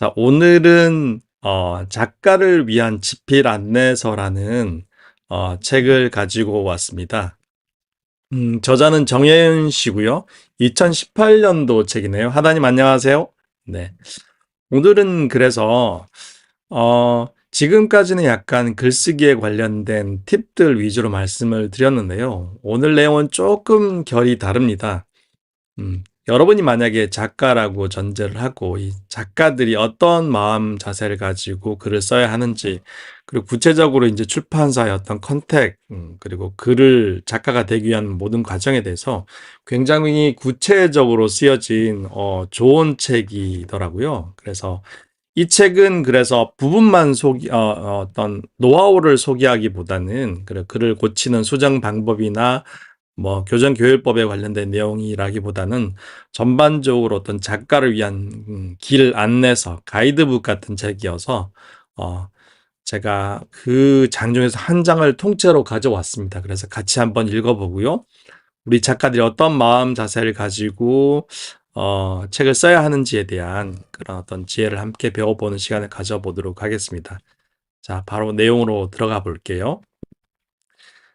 자, 오늘은 작가를 위한 집필 안내서라는 책을 가지고 왔습니다. 저자는 정혜은 씨고요. 2018년도 책이네요. 하다님 안녕하세요. 네. 오늘은 그래서 지금까지는 약간 글쓰기에 관련된 팁들 위주로 말씀을 드렸는데요. 오늘 내용은 조금 결이 다릅니다. 여러분이 만약에 작가라고 전제를 하고 이 작가들이 어떤 마음 자세를 가지고 글을 써야 하는지, 그리고 구체적으로 이제 출판사의 어떤 컨택, 그리고 글을 작가가 되기 위한 모든 과정에 대해서 굉장히 구체적으로 쓰여진 좋은 책이더라고요. 그래서 이 책은 그래서 부분만 어떤 노하우를 소개하기보다는 글을 고치는 수정 방법이나 뭐 교정교율법에 관련된 내용이라기보다는 전반적으로 어떤 작가를 위한 길 안내서, 가이드북 같은 책이어서 어 제가 그 장 중에서 한 장을 통째로 가져왔습니다. 그래서 같이 한번 읽어보고요. 우리 작가들이 어떤 마음 자세를 가지고 책을 써야 하는지에 대한 그런 어떤 지혜를 함께 배워보는 시간을 가져보도록 하겠습니다. 자, 바로 내용으로 들어가 볼게요.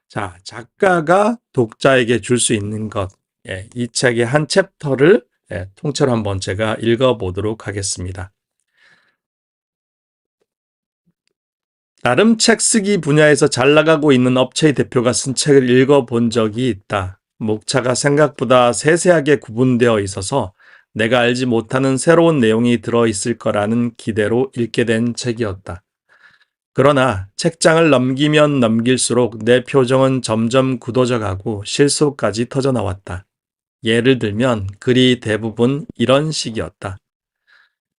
자, 작가가 독자에게 줄 수 있는 것. 이 책의 한 챕터를 통째로 한번 제가 읽어보도록 하겠습니다. 나름 책 쓰기 분야에서 잘 나가고 있는 업체의 대표가 쓴 책을 읽어본 적이 있다. 목차가 생각보다 세세하게 구분되어 있어서 내가 알지 못하는 새로운 내용이 들어있을 거라는 기대로 읽게 된 책이었다. 그러나 책장을 넘기면 넘길수록 내 표정은 점점 굳어져 가고 실수까지 터져 나왔다. 예를 들면 글이 대부분 이런 식이었다.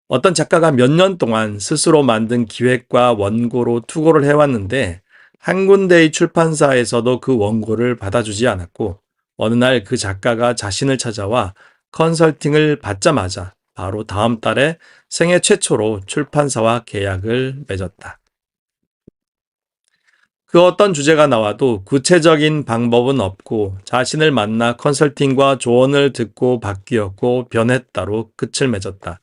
어떤 작가가 몇 년 동안 스스로 만든 기획과 원고로 투고를 해왔는데 한 군데의 출판사에서도 그 원고를 받아주지 않았고 어느 날 그 작가가 자신을 찾아와 컨설팅을 받자마자 바로 다음 달에 생애 최초로 출판사와 계약을 맺었다. 그 어떤 주제가 나와도 구체적인 방법은 없고 자신을 만나 컨설팅과 조언을 듣고 바뀌었고 변했다로 끝을 맺었다.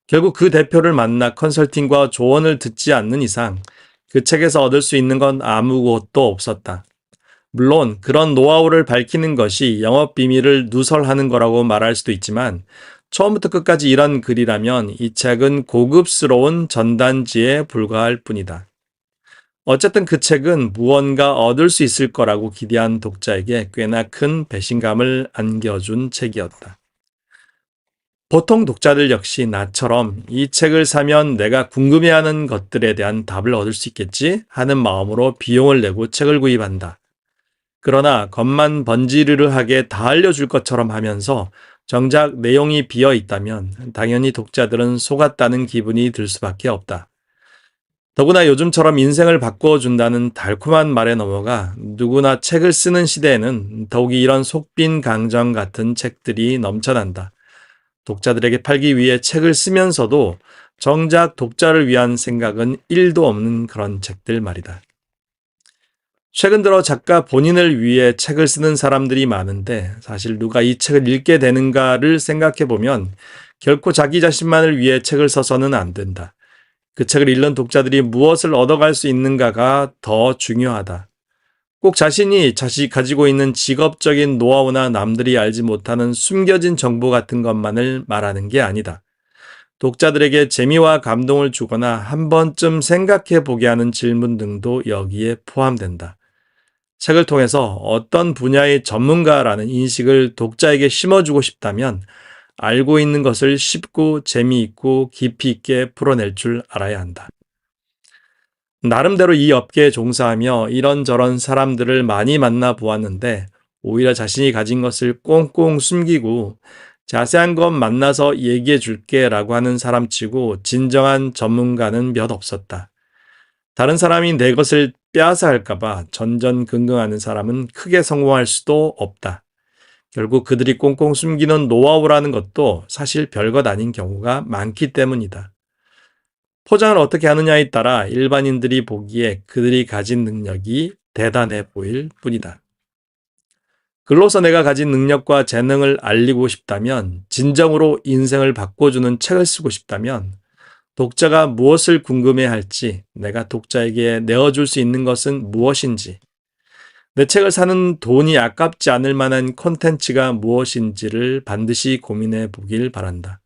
결국 그 대표를 만나 컨설팅과 조언을 듣지 않는 이상 그 책에서 얻을 수 있는 건 아무것도 없었다. 물론 그런 노하우를 밝히는 것이 영업 비밀을 누설하는 거라고 말할 수도 있지만 처음부터 끝까지 이런 글이라면 이 책은 고급스러운 전단지에 불과할 뿐이다. 어쨌든 그 책은 무언가 얻을 수 있을 거라고 기대한 독자에게 꽤나 큰 배신감을 안겨준 책이었다. 보통 독자들 역시 나처럼 이 책을 사면 내가 궁금해하는 것들에 대한 답을 얻을 수 있겠지 하는 마음으로 비용을 내고 책을 구입한다. 그러나 겉만 번지르르하게 다 알려줄 것처럼 하면서 정작 내용이 비어 있다면 당연히 독자들은 속았다는 기분이 들 수밖에 없다. 더구나 요즘처럼 인생을 바꿔준다는 달콤한 말에 넘어가 누구나 책을 쓰는 시대에는 더욱이 이런 속빈 강정 같은 책들이 넘쳐난다. 독자들에게 팔기 위해 책을 쓰면서도 정작 독자를 위한 생각은 1도 없는 그런 책들 말이다. 최근 들어 작가 본인을 위해 책을 쓰는 사람들이 많은데 사실 누가 이 책을 읽게 되는가를 생각해 보면 결코 자기 자신만을 위해 책을 써서는 안 된다. 그 책을 읽는 독자들이 무엇을 얻어갈 수 있는가가 더 중요하다. 꼭 자신이 가지고 있는 직업적인 노하우나 남들이 알지 못하는 숨겨진 정보 같은 것만을 말하는 게 아니다. 독자들에게 재미와 감동을 주거나 한 번쯤 생각해 보게 하는 질문 등도 여기에 포함된다. 책을 통해서 어떤 분야의 전문가라는 인식을 독자에게 심어주고 싶다면 알고 있는 것을 쉽고 재미있고 깊이 있게 풀어낼 줄 알아야 한다. 나름대로 이 업계에 종사하며 이런저런 사람들을 많이 만나 보았는데 오히려 자신이 가진 것을 꽁꽁 숨기고 자세한 것 만나서 얘기해 줄게 라고 하는 사람치고 진정한 전문가는 몇 없었다. 다른 사람이 내 것을 빼앗아 할까봐 전전긍긍하는 사람은 크게 성공할 수도 없다. 결국 그들이 꽁꽁 숨기는 노하우라는 것도 사실 별것 아닌 경우가 많기 때문이다. 포장을 어떻게 하느냐에 따라 일반인들이 보기에 그들이 가진 능력이 대단해 보일 뿐이다. 글로서 내가 가진 능력과 재능을 알리고 싶다면, 진정으로 인생을 바꿔주는 책을 쓰고 싶다면 독자가 무엇을 궁금해할지, 내가 독자에게 내어줄 수 있는 것은 무엇인지, 내 책을 사는 돈이 아깝지 않을 만한 콘텐츠가 무엇인지를 반드시 고민해 보길 바란다.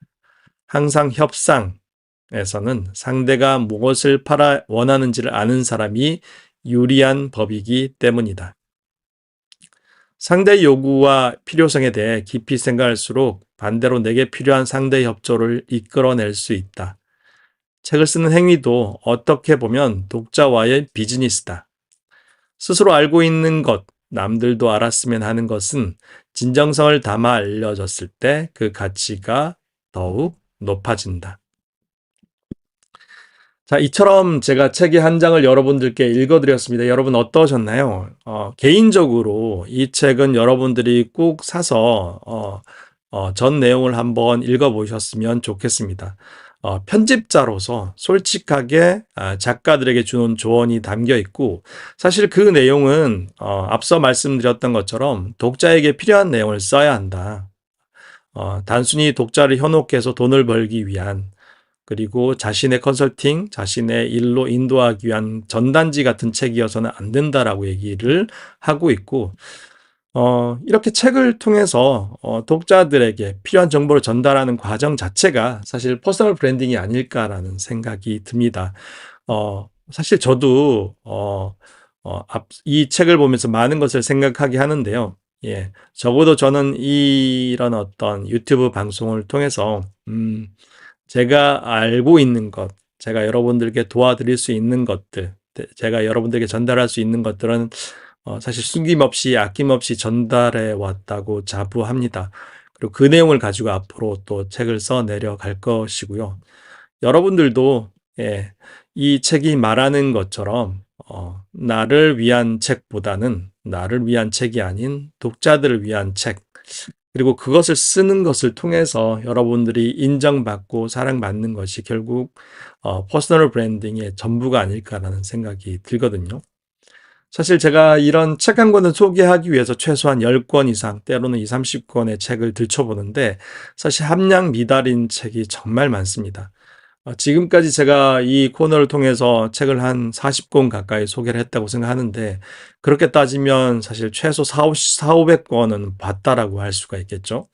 항상 협상에서는 상대가 무엇을 팔아 원하는지를 아는 사람이 유리한 법이기 때문이다. 상대의 요구와 필요성에 대해 깊이 생각할수록 반대로 내게 필요한 상대 협조를 이끌어낼 수 있다. 책을 쓰는 행위도 어떻게 보면 독자와의 비즈니스다. 스스로 알고 있는 것, 남들도 알았으면 하는 것은 진정성을 담아 알려졌을 때 그 가치가 더욱 높아진다. 자, 이처럼 제가 책의 한 장을 여러분들께 읽어드렸습니다. 여러분 어떠셨나요? 개인적으로 이 책은 여러분들이 꼭 사서 전 내용을 한번 읽어보셨으면 좋겠습니다. 편집자로서 솔직하게 작가들에게 주는 조언이 담겨 있고, 사실 그 내용은 앞서 말씀드렸던 것처럼 독자에게 필요한 내용을 써야 한다. 단순히 독자를 현혹해서 돈을 벌기 위한, 그리고 자신의 컨설팅, 자신의 일로 인도하기 위한 전단지 같은 책이어서는 안 된다라고 얘기를 하고 있고, 이렇게 책을 통해서 독자들에게 필요한 정보를 전달하는 과정 자체가 사실 퍼스널 브랜딩이 아닐까라는 생각이 듭니다. 사실 저도 이 책을 보면서 많은 것을 생각하게 하는데요. 예, 적어도 저는 이런 어떤 유튜브 방송을 통해서 제가 알고 있는 것, 제가 여러분들께 도와드릴 수 있는 것들, 제가 여러분들에게 전달할 수 있는 것들은 사실 숨김없이 아낌없이 전달해 왔다고 자부합니다. 그리고 그 내용을 가지고 앞으로 또 책을 써 내려갈 것이고요. 여러분들도 예, 이 책이 말하는 것처럼 나를 위한 책보다는 나를 위한 책이 아닌 독자들을 위한 책, 그리고 그것을 쓰는 것을 통해서 여러분들이 인정받고 사랑받는 것이 결국 퍼스널 브랜딩의 전부가 아닐까라는 생각이 들거든요. 사실 제가 이런 책 한 권을 소개하기 위해서 최소한 10권 이상, 때로는 20, 30권의 책을 들춰보는데 사실 함량 미달인 책이 정말 많습니다. 지금까지 제가 이 코너를 통해서 책을 한 40권 가까이 소개를 했다고 생각하는데, 그렇게 따지면 사실 최소 4, 500권은 봤다라고 할 수가 있겠죠.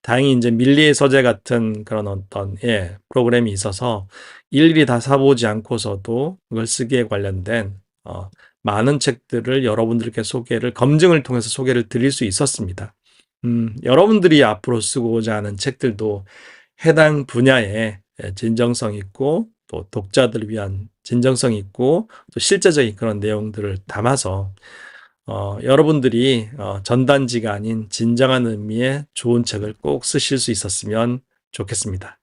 다행히 이제 밀리의 서재 같은 그런 어떤 프로그램이 있어서 일일이 다 사보지 않고서도 그걸 쓰기에 관련된 많은 책들을 여러분들께 검증을 통해서 소개를 드릴 수 있었습니다. 여러분들이 앞으로 쓰고자 하는 책들도 해당 분야에 진정성 있고 또 독자들을 위한 진정성 있고 또 실제적인 그런 내용들을 담아서 여러분들이 전단지가 아닌 진정한 의미의 좋은 책을 꼭 쓰실 수 있었으면 좋겠습니다.